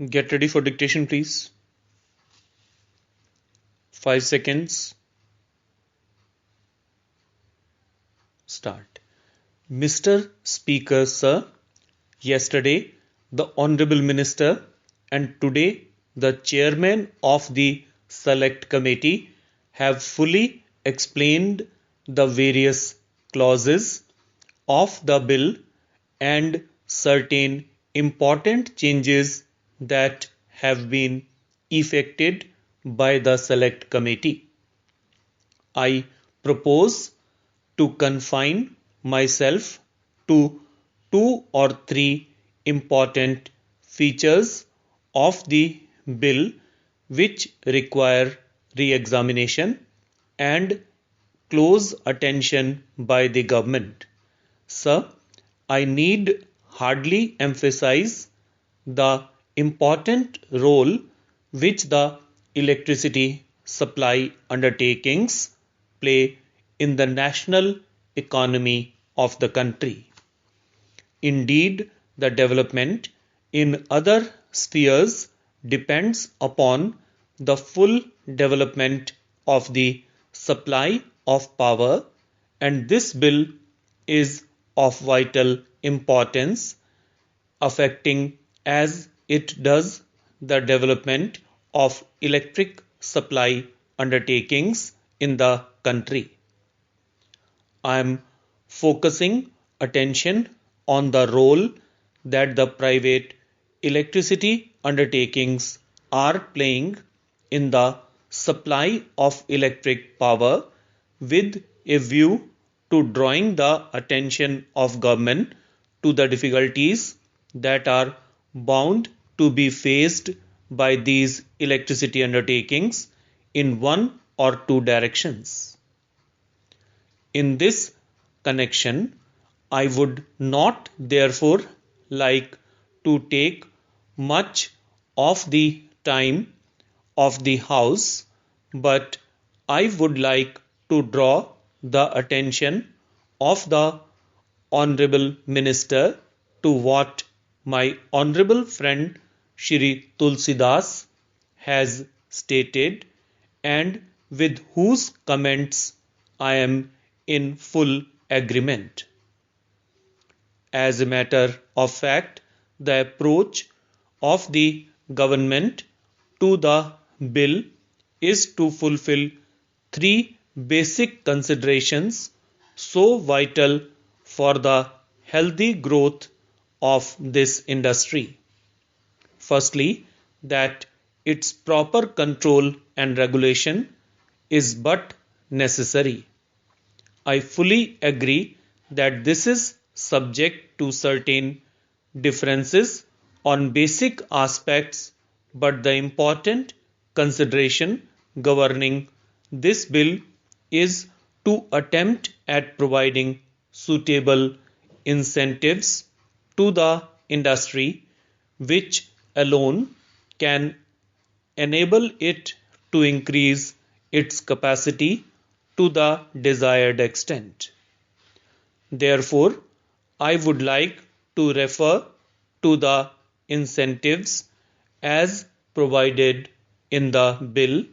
Get ready for dictation, please. 5 seconds. Start. Mr. Speaker, sir, yesterday the Honorable Minister and today the Chairman of the Select Committee have fully explained the various clauses of the bill and certain important changes that have been effected by the Select Committee. I propose to confine myself to 2 or 3 important features of the bill which require re-examination and close attention by the government. Sir, I need hardly emphasize the important role which the electricity supply undertakings play in the national economy of the country. Indeed, the development in other spheres depends upon the full development of the supply of power, and this bill is of vital importance, affecting as it does the development of electric supply undertakings in the country. I am focusing attention on the role that the private electricity undertakings are playing in the supply of electric power with a view to drawing the attention of government to the difficulties that are bound to be faced by these electricity undertakings in 1 or 2 directions. In this connection, I would not therefore like to take much of the time of the House, but I would like to draw the attention of the Honorable Minister to what my Honorable friend Shri Tulsidas has stated and with whose comments I am in full agreement. As a matter of fact, the approach of the government to the bill is to fulfill 3 basic considerations so vital for the healthy growth of this industry. Firstly, that its proper control and regulation is but necessary. I fully agree that this is subject to certain differences on basic aspects, but the important consideration governing this bill is to attempt at providing suitable incentives to the industry which alone can enable it to increase its capacity to the desired extent. Therefore, I would like to refer to the incentives as provided in the bill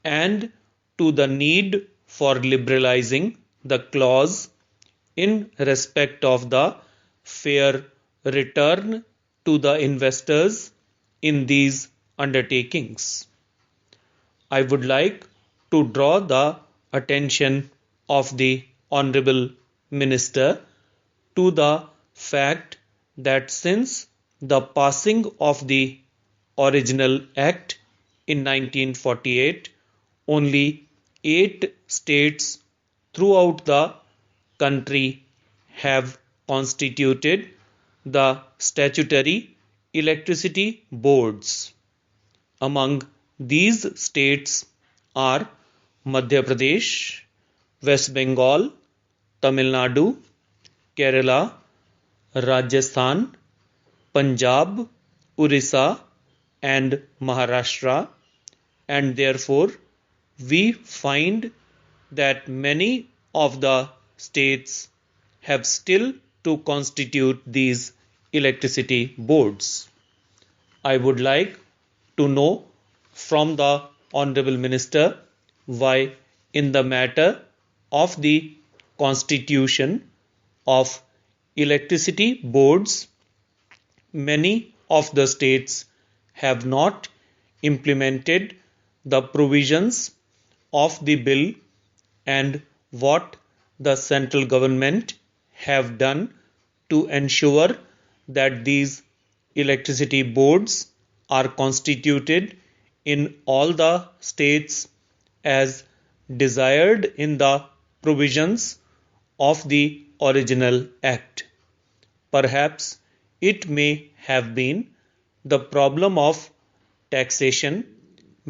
and to the need for liberalizing the clause in respect of the fair return to the investors in these undertakings. I would like to draw the attention of the Honorable Minister to the fact that since the passing of the original Act in 1948, only 8 states throughout the country have constituted the statutory electricity boards. Among these states are Madhya Pradesh, West Bengal, Tamil Nadu, Kerala, Rajasthan, Punjab, Orissa and Maharashtra, and therefore we find that many of the states have still to constitute these electricity boards. I would like to know from the Honorable Minister why, in the matter of the constitution of electricity boards, many of the states have not implemented the provisions of the bill, and what the central government have done to ensure that these electricity boards are constituted in all the states as desired in the provisions of the original act. Perhaps it may have been the problem of taxation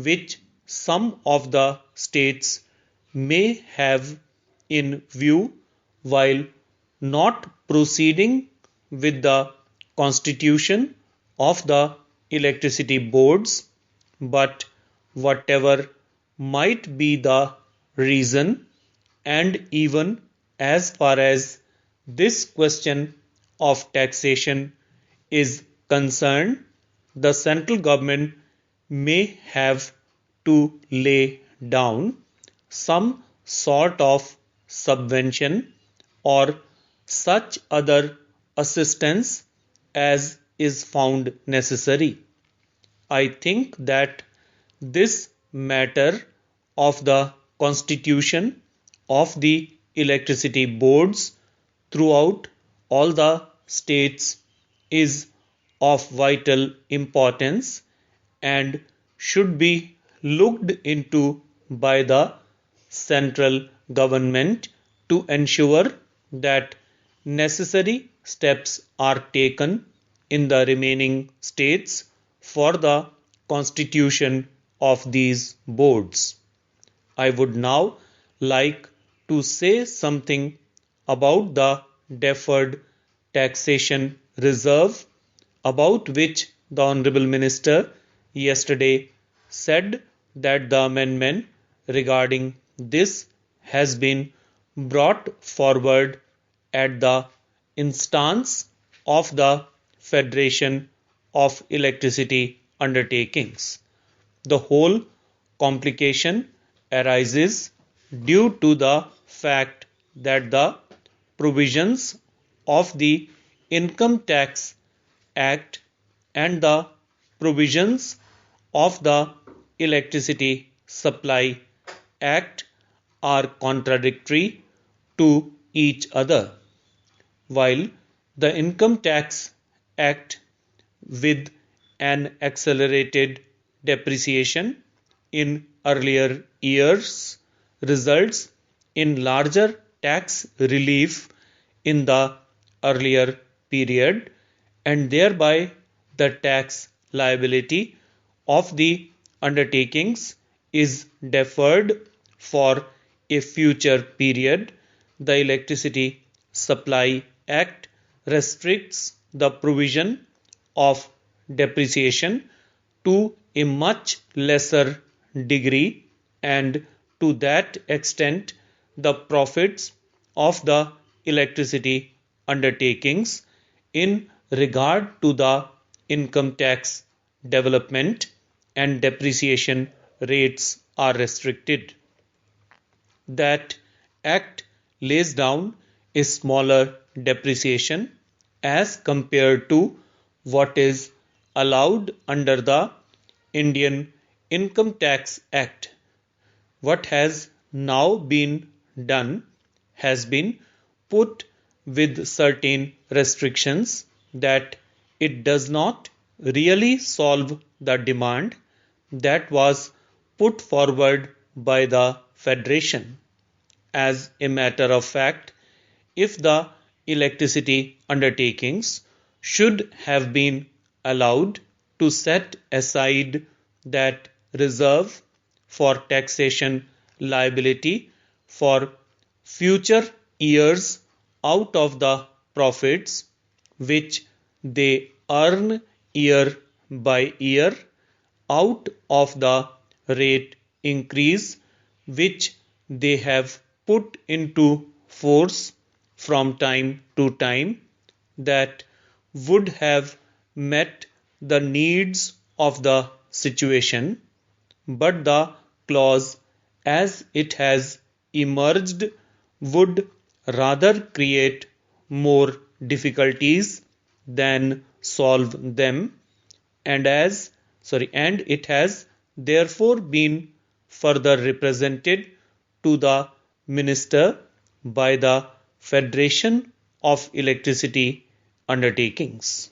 which some of the states may have in view while not proceeding with the constitution of the electricity boards, but whatever might be the reason, and even as far as this question of taxation is concerned, the central government may have to lay down some sort of subvention or such other assistance as is found necessary. I think that this matter of the constitution of the electricity boards throughout all the states is of vital importance and should be looked into by the central government to ensure that necessary steps are taken in the remaining states for the constitution of these boards. I would now like to say something about the deferred taxation reserve, about which the Honorable Minister yesterday said that the amendment regarding this has been brought forward at the instance of the Federation of Electricity Undertakings. The whole complication arises due to the fact that the provisions of the Income Tax Act and the provisions of the Electricity Supply Act are contradictory to each other. While the Income Tax Act, with an accelerated depreciation in earlier years, results in larger tax relief in the earlier period, and thereby the tax liability of the undertakings is deferred for a future period. The Electricity Supply Act restricts the provision of depreciation to a much lesser degree, and to that extent the profits of the electricity undertakings in regard to the income tax development and depreciation rates are restricted. That act lays down a smaller depreciation as compared to what is allowed under the Indian Income Tax Act. What has now been done has been put with certain restrictions that it does not really solve the demand that was put forward by the Federation. As a matter of fact, if the electricity undertakings should have been allowed to set aside that reserve for taxation liability for future years out of the profits which they earn year by year, out of the rate increase which they have put into force from time to time, that would have met the needs of the situation, but the clause as it has emerged would rather create more difficulties than solve them, and it has therefore been further represented to the minister by the Federation of Electricity Undertakings.